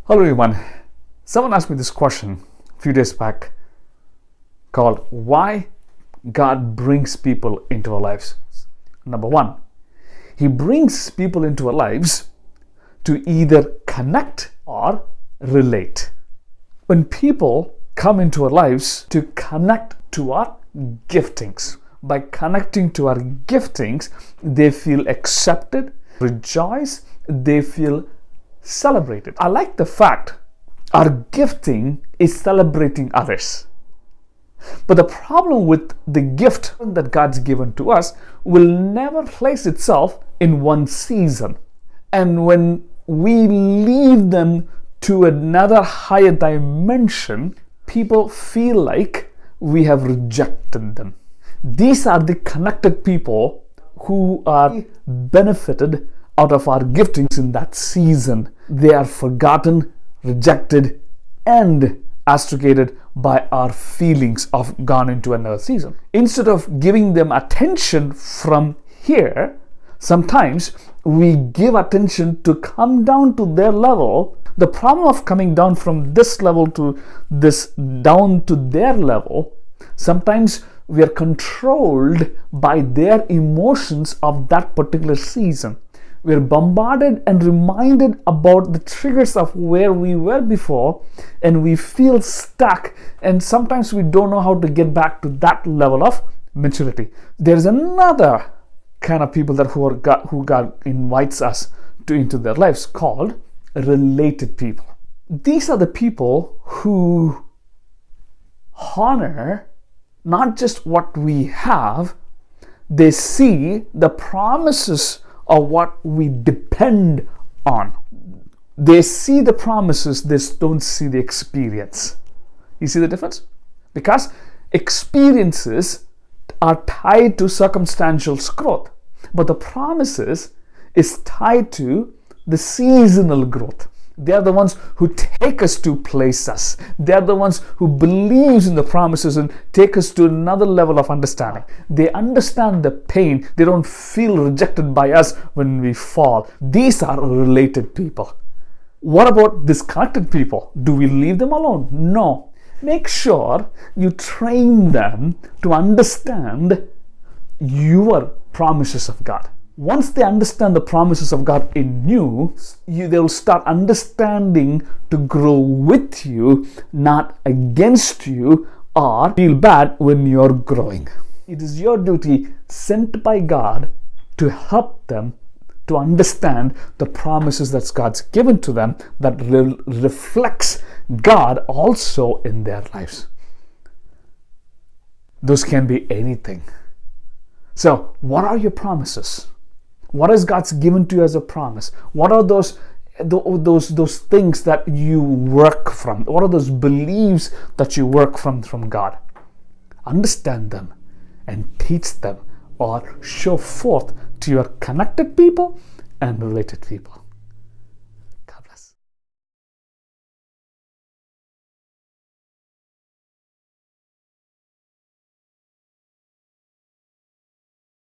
Hello everyone. Someone asked me this question a few days back called why God brings people into our lives. Number one, He brings people into our lives to either connect or relate. When people come into our lives to connect to our giftings, by connecting to our giftings, they feel accepted, rejoice, they feel celebrated. I like the fact our gifting is celebrating others. But the problem with the gift that God's given to us will never place itself in one season. And when we leave them to another higher dimension, people feel like we have rejected them. These are the connected people who are benefited out of our giftings in that season. They are forgotten, rejected, and astracated by our feelings of gone into another season. Instead of giving them attention from here, sometimes we give attention to come down to their level. The problem of coming down from this level to this down to their level, sometimes we are controlled by their emotions of that particular season. We are bombarded and reminded about the triggers of where we were before, and we feel stuck, and sometimes we don't know how to get back to that level of maturity. There's another kind of people that who God invites us into their lives called related people. These are the people who honor not just what we have, they see the promises of what we depend on. They see the promises, they don't see the experience. You see the difference? Because experiences are tied to circumstantial growth, but the promises is tied to the seasonal growth. They are the ones who take us to places. They are the ones who believes in the promises and take us to another level of understanding. They understand the pain. They don't feel rejected by us when we fall. These are related people. What about disconnected people? Do we leave them alone? No. Make sure you train them to understand your promises of God. Once they understand the promises of God in you, they will start understanding to grow with you, not against you, or feel bad when you're growing. It is your duty, sent by God, to help them to understand the promises that God's given to them that reflects God also in their lives. Those can be anything. So, what are your promises? What has God's given to you as a promise? What are those things that you work from? What are those beliefs that you work from God? Understand them and teach them or show forth to your connected people and related people. God bless.